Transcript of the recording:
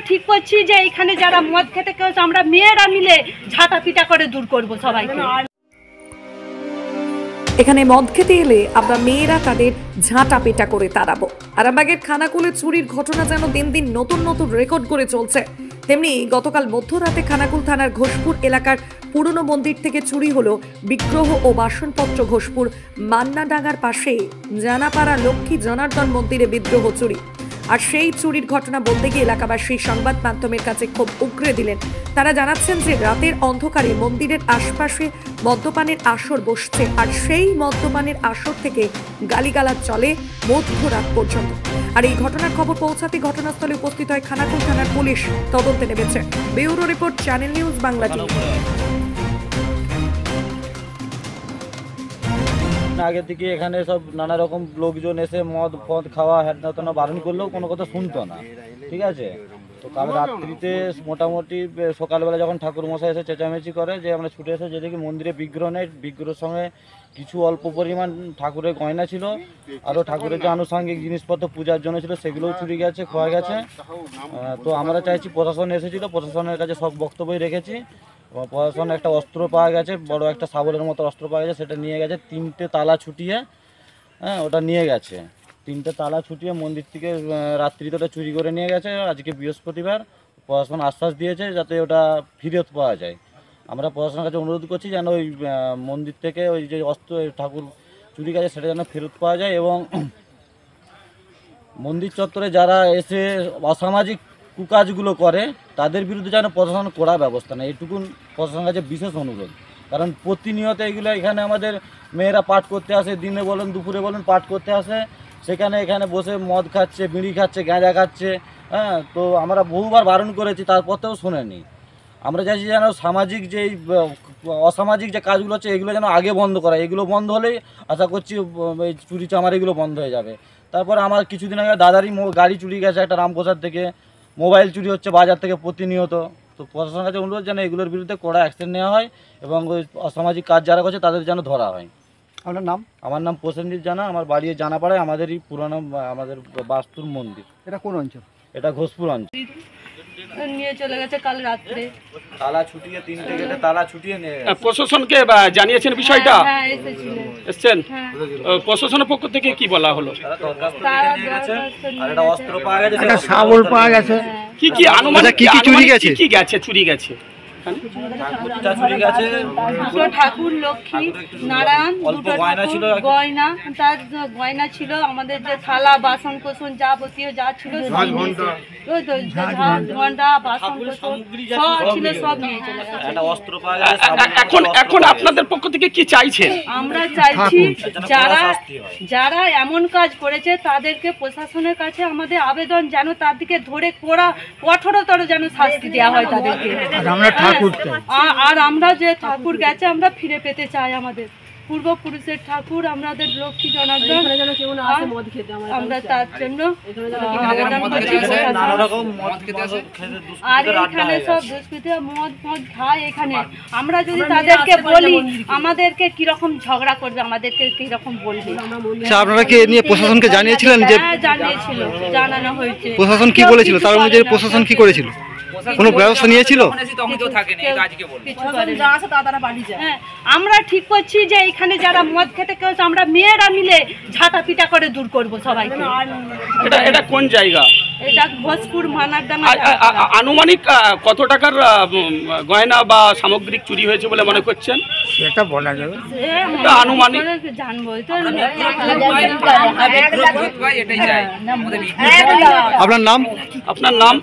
ঠিক করছি যে এখানে যারা মদ খেতে কেউ আমরা মেয়েরা মিলে ঝাঁটা পিটা করে দূর করব সবাইকে। এখানে মদ খেতে এলে আমরা মেয়েরা তাদের ঝাঁটা পেটা করে তাড়াবো। আরামবাগের খানাকুলে চুরির ঘটনা যেন দিন দিন নতুন নতুন রেকর্ড করে চলছে। তেমনি গতকাল মধ্যরাতে খানাকুল থানার ঘোষপুর এলাকার পুরনো মন্দির থেকে চুরি হলো বিগ্রহ ও বাসনপত্র। ঘোষপুর মান্নাডাঙ্গার পাশে জানাপাড়া লক্ষ্মী জনার্দন মন্দিরে বিগ্রহ চুরি। আর সেই চুরির ঘটনা বলতে গিয়ে এলাকাবাসী সংবাদ মাধ্যমের কাছে ক্ষোভ উগরে দিলেন। তারা জানাচ্ছেন যে রাতের অন্ধকারে মন্দিরের আশপাশে মদ্যপানের আসর বসছে, আর সেই মদ্যপানের আসর থেকে গালিগালাজ চলে মধ্যরাত পর্যন্ত। আর এই ঘটনার খবর পৌঁছাতে ঘটনাস্থলে উপস্থিত হয় খানাকুল থানার পুলিশ, তদন্তে নেমেছে। Bureau report, channel news Bangla TV. আগে থেকে এখানে সব নানা রকম লোকজন এসে মদ ফদ খাওয়া হ্যাঁ বারণ করলেও কোনো কথা শুনতো না, ঠিক আছে। তো কাল রাত্রিতে মোটামুটি সকালবেলা যখন ঠাকুর মশাই এসে চেঁচামেচি করে যে আমরা ছুটে এসে যে দেখি মন্দিরে বিগ্রহ নেই, বিগ্রহের সঙ্গে কিছু অল্প পরিমাণ ঠাকুরের গয়না ছিল, আরও ঠাকুরের যে আনুষঙ্গিক জিনিসপত্র পূজার জন্য ছিল সেগুলোও চুরি গেছে, খোয়া গেছে। তো আমরা চাইছি, প্রশাসন এসেছিল, প্রশাসনের কাছে সব বক্তব্যই রেখেছি। প্রশাসন একটা অস্ত্র পাওয়া গেছে, বড় একটা শাবলের মতো অস্ত্র পাওয়া গেছে, সেটা নিয়ে গেছে। 3টে তালা ছুটিয়ে ওটা নিয়ে গেছে। 3টে তালা ছুটিয়ে মন্দির থেকে রাত্রিতে ওটা চুরি করে নিয়ে গেছে। আজকে বৃহস্পতিবার, প্রশাসন আশ্বাস দিয়েছে যাতে ওটা ফেরত পাওয়া যায়। আমরা প্রশাসনের কাছে অনুরোধ করছি যেন ওই মন্দির থেকে ওই যে অস্ত্র ঠাকুর চুরি গেছে সেটা যেন ফেরত পাওয়া যায়, এবং মন্দির চত্বরে যারা এসে অসামাজিক কুকাজগুলো করে তাদের বিরুদ্ধে যেন প্রশাসন কড়া ব্যবস্থা নেয়, এইটুকুন প্রশাসনের কাছে বিশেষ অনুরোধ। কারণ প্রতিনিয়ত এইগুলো এখানে আমাদের মেয়েরা পাঠ করতে আসে, দিনে বলেন দুপুরে বলেন পাঠ করতে আসে, এখানে বসে মদ খাচ্ছে, বিড়ি খাচ্ছে, গাঁজা খাচ্ছে। তো আমরা বহুবার বারণ করেছি, তারপরেও শোনেনি। আমরা চাইছি যেন সামাজিক যে অসামাজিক যে কাজগুলো হচ্ছে এগুলো যেন আগে বন্ধ করা। এগুলো বন্ধ হলেই আশা করছি এই চুরি চামার এগুলো বন্ধ হয়ে যাবে। তারপর আমার কিছুদিন আগে দাদারই গাড়ি চুরি গেছে একটা রামপ্রসাদ থেকে, মোবাইল চুরি হচ্ছে বাজার থেকে প্রতিনিয়ত। তো প্রশাসনের কাছে অনুরোধ যেন এগুলোর বিরুদ্ধে কড়া অ্যাকশন নেওয়া হয় এবং ওই অসামাজিক কাজ যারা করছে তাদের যেন ধরা হয়। আপনার নাম? আমার নাম প্রসেনজিৎ জানা, আমার বাড়ি জানাপাড়ায়, আমাদেরই পুরানো আমাদের বাস্তুর মন্দির। এটা কোন অঞ্চল? এটা ঘোষপুর অঞ্চল। নিয়ে চলে গেছে কাল রাত্রে, তালা ছুটিয়ে 3টে গেটে তালা ছুটিয়ে নিয়ে গেছে। প্রশাসনকে জানিয়েছেন বিষয়টা? হ্যাঁ এসেছেন। প্রশাসনের পক্ষ থেকে কি বলা হলো? আর একটা অস্ত্র পাওয়া গেছে, একটা শাবল পাওয়া গেছে। কি কি আনুমানিক কি চুরি গেছে? কি গেছে চুরি গেছে? চুরি গেছে ঠাকুর, লক্ষ্মী, নারায়ণ, দুটো গয়না, তার গয়না ছিল, আমাদের যে থালা বাসন কোসন যাবতীয় যা ছিল ঘন্টা বাসন কোসন সব ছিল, সব নিয়ে চলে গেছে। একটা অস্ত্র পাওয়া গেছে। এখন আপনাদের পক্ষ থেকে কি চাইছেন? আমরা চাইছি যারা এমন কাজ করেছে তাদেরকে প্রশাসনের কাছে আমাদের আবেদন যেন তার দিকে ধরে কঠোরতর যেন শাস্তি দেওয়া হয় তাদেরকে। আর আমরা যে ঠাকুর গেছে আমরা ফিরে পেতে চাই, আমাদের পূর্বপুরুষের ঠাকুর, আমাদের লক্ষ্মী জনার্দন, আমরা তার জন্য আর এখানে সব দুষ্কৃতীরা মদ খায়। এখানে আমরা যদি তাদেরকে বলি আমাদেরকে কিরকম ঝগড়া করবে, আমাদেরকে কিরকম বলবে। আপনারা কি নিয়ে প্রশাসনকে জানিয়েছিলেন? যে জানিয়েছিল, জানানো হয়েছে। প্রশাসন কি বলেছিল? তার অনুযায়ী প্রশাসন কি করেছিল? কোনো ব্যবস্থা নিয়েছিল? আমরা ঠিক করছি যে এখানে যারা মদ খেতে কেউ আমরা মেয়েরা মিলে ঝাঁটা পিটা করে দূর করব সবাইকে। এটা কোন জায়গা? এটা ঘোষপুর মান্নাডাঙ্গা। আনুমানিক কত টাকার গয়না বা সামগ্রিক চুরি হয়েছে বলে মনে করছেন? সেটা বলা যাবে, আনুমানিক জানবো তো। আপনার নাম? আপনার নাম?